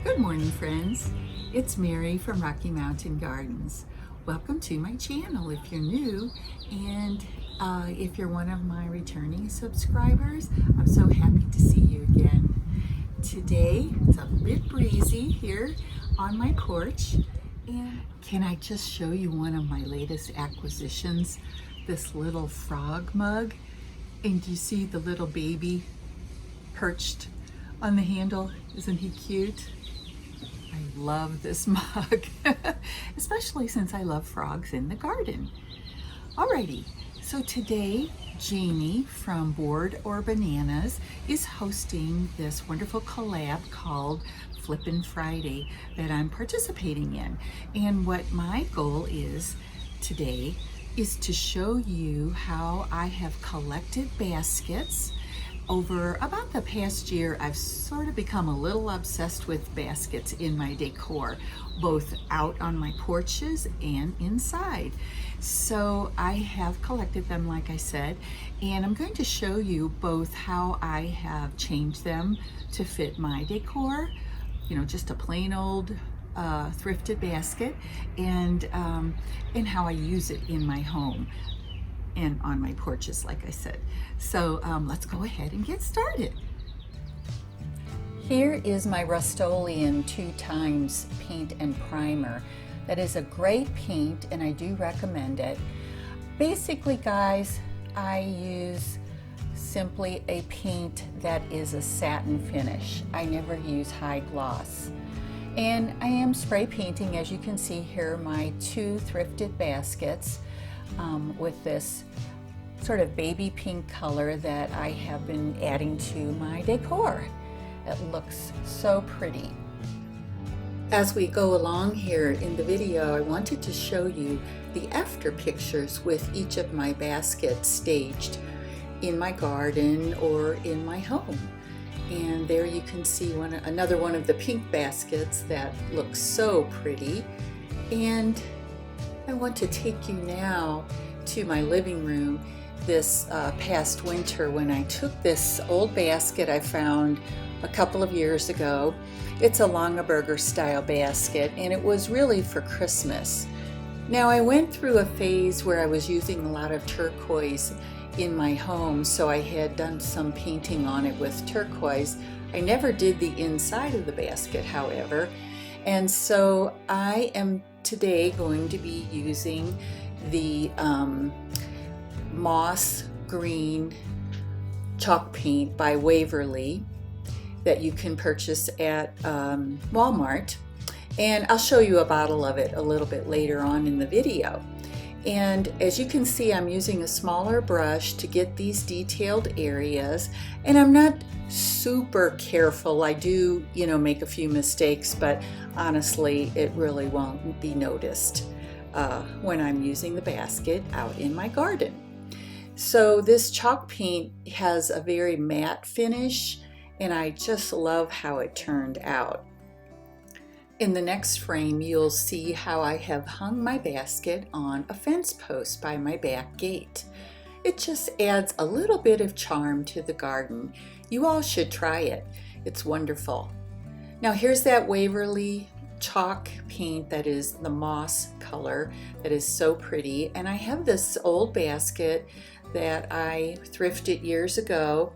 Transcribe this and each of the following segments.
Good morning, friends. It's Mary from Rocky Mountain Gardens. Welcome to my channel if you're new, and if you're one of my returning subscribers, I'm so happy to see you again. Today, it's a bit breezy here on my porch, and can I just show you one of my latest acquisitions, this little frog mug? And do you see the little baby perched on the handle? Isn't he cute? I love this mug, especially since I love frogs in the garden. Alrighty, so today Jamie from Board or Bananas is hosting this wonderful collab called Flippin Friday that I'm participating in. And what my goal is today is to show you how I have collected baskets. Over about the past year, I've sort of become a little obsessed with baskets in my decor, both out on my porches and inside. So I have collected them, like I said, and I'm going to show you both how I have changed them to fit my decor, just a plain old thrifted basket, and how I use it in my home and on my porches, like I said. So let's go ahead and get started. Here is my Rust-Oleum 2x paint and primer. That is a great paint and I do recommend it. Basically, guys, I use simply a paint that is a satin finish. I never use high gloss. And I am spray painting, as you can see here, my two thrifted baskets with this sort of baby pink color that I have been adding to my decor. It looks so pretty. As we go along here in the video, I wanted to show you the after pictures with each of my baskets staged in my garden or in my home. And there you can see another one of the pink baskets that looks so pretty. And I want to take you now to my living room this past winter when I took this old basket I found a couple of years ago. It's a Longaberger style basket and it was really for Christmas. Now I went through a phase where I was using a lot of turquoise in my home, so I had done some painting on it with turquoise. I never did the inside of the basket, however, and so I am today going to be using the moss green chalk paint by Waverly that you can purchase at Walmart, and I'll show you a bottle of it a little bit later on in the video. And as you can see, I'm using a smaller brush to get these detailed areas, and I'm not super careful. I do, make a few mistakes, but honestly, it really won't be noticed when I'm using the basket out in my garden. So this chalk paint has a very matte finish, and I just love how it turned out. In the next frame, you'll see how I have hung my basket on a fence post by my back gate. It just adds a little bit of charm to the garden. You all should try it. It's wonderful. Now here's that Waverly chalk paint that is the moss color that is so pretty. And I have this old basket that I thrifted years ago,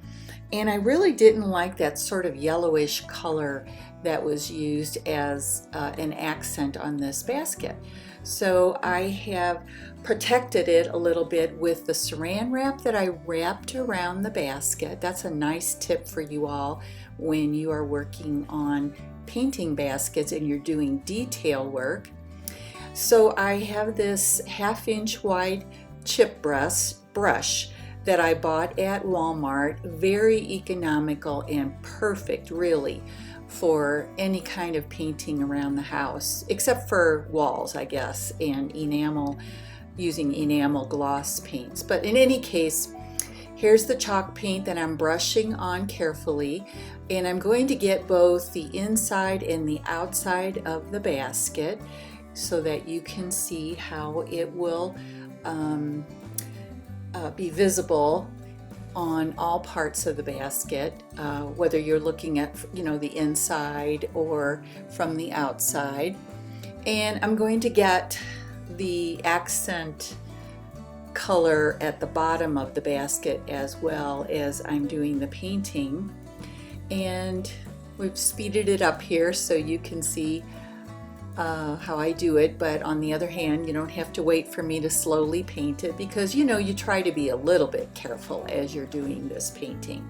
and I really didn't like that sort of yellowish color that was used as an accent on this basket. So I have protected it a little bit with the saran wrap that I wrapped around the basket. That's a nice tip for you all when you are working on painting baskets and you're doing detail work. So I have this 1/2 inch wide chip brush that I bought at Walmart. Very economical and perfect, really, for any kind of painting around the house, except for walls, I guess, and enamel, using enamel gloss paints. But in any case, here's the chalk paint that I'm brushing on carefully, and I'm going to get both the inside and the outside of the basket so that you can see how it will be visible on all parts of the basket, whether you're looking at, the inside or from the outside. And I'm going to get the accent color at the bottom of the basket as well as I'm doing the painting. And we've speeded it up here so you can see how I do it, but on the other hand, you don't have to wait for me to slowly paint it, because you try to be a little bit careful as you're doing this painting.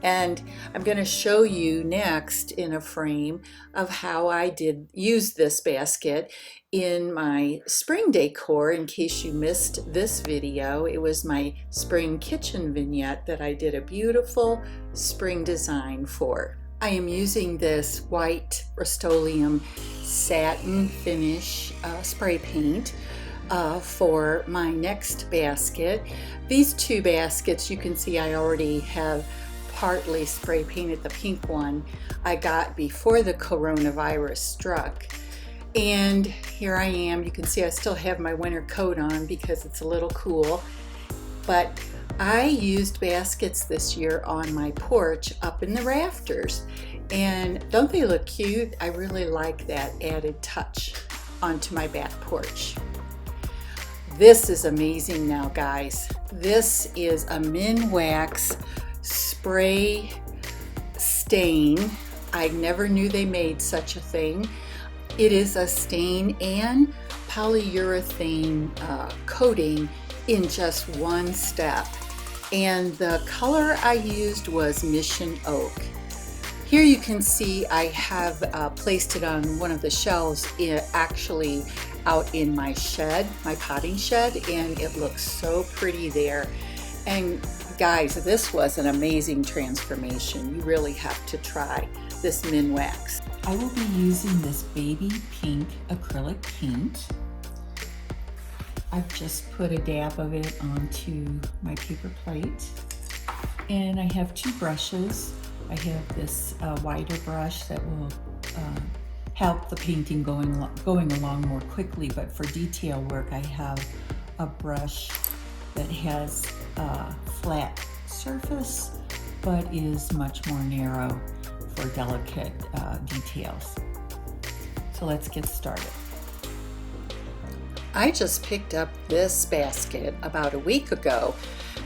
And I'm going to show you next in a frame of how I did use this basket in my spring decor. In case you missed this video, it was my spring kitchen vignette that I did a beautiful spring design for. I am using this white Rust-Oleum satin finish spray paint for my next basket. These two baskets, you can see I already have partly spray painted. The pink one I got before the coronavirus struck. And here I am. You can see I still have my winter coat on because it's a little cool. But I used baskets this year on my porch up in the rafters. And don't they look cute? I really like that added touch onto my back porch. This is amazing now, guys. This is a Minwax spray stain. I never knew they made such a thing. It is a stain and polyurethane coating in just one step. And the color I used was Mission Oak. Here you can see I have placed it on one of the shelves, actually out in my shed, my potting shed, and it looks so pretty there. And guys, this was an amazing transformation. You really have to try this Minwax. I will be using this baby pink acrylic paint. I've just put a dab of it onto my paper plate. And I have two brushes. I have this wider brush that will help the painting going along more quickly, but for detail work I have a brush that has a flat surface but is much more narrow for delicate details. So let's get started. I just picked up this basket about a week ago,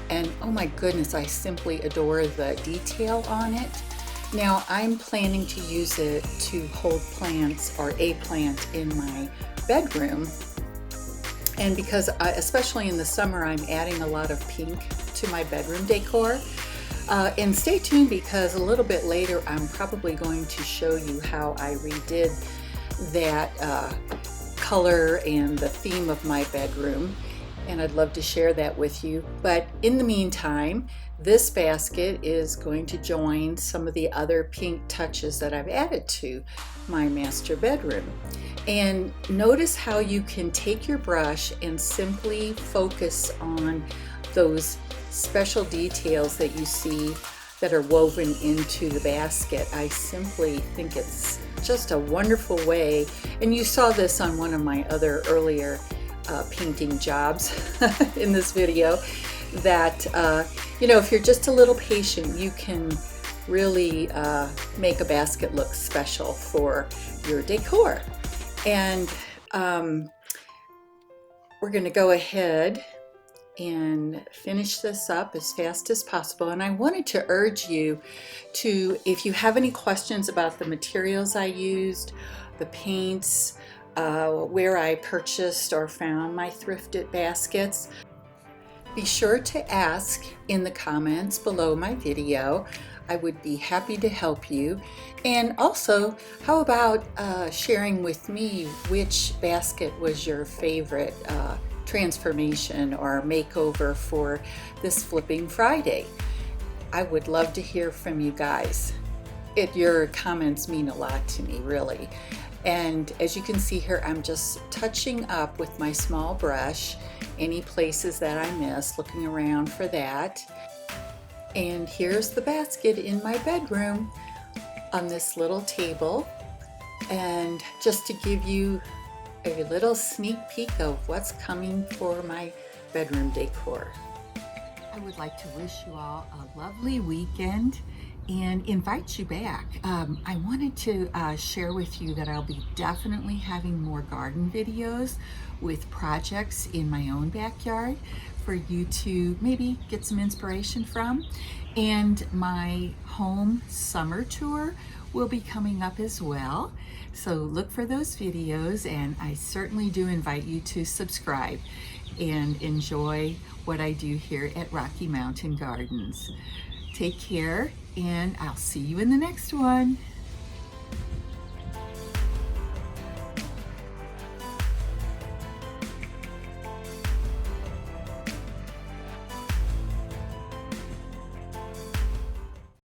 and oh my goodness, I simply adore the detail on it. Now I'm planning to use it to hold plants or a plant in my bedroom. And because especially in the summer, I'm adding a lot of pink to my bedroom decor. And stay tuned, because a little bit later I'm probably going to show you how I redid that color and the theme of my bedroom, and I'd love to share that with you. But in the meantime, this basket is going to join some of the other pink touches that I've added to my master bedroom. And notice how you can take your brush and simply focus on those special details that you see that are woven into the basket. I simply think it's just a wonderful way, and you saw this on one of my other earlier painting jobs in this video, that if you're just a little patient, you can really make a basket look special for your decor. And we're going to go ahead and finish this up as fast as possible. And I wanted to urge you to, if you have any questions about the materials I used, the paints, where I purchased or found my thrifted baskets, be sure to ask in the comments below my video. I would be happy to help you. And also, how about sharing with me which basket was your favorite transformation or makeover for this Flipping Friday? I would love to hear from you guys. Your comments mean a lot to me, really. And as you can see here, I'm just touching up with my small brush any places that I missed, looking around for that. And here's the basket in my bedroom on this little table. And just to give you a little sneak peek of what's coming for my bedroom decor. I would like to wish you all a lovely weekend and invite you back. I wanted to share with you that I'll be definitely having more garden videos with projects in my own backyard for you to maybe get some inspiration from. And my home summer tour will be coming up as well. So look for those videos, and I certainly do invite you to subscribe and enjoy what I do here at Rocky Mountain Gardens. Take care, and I'll see you in the next one.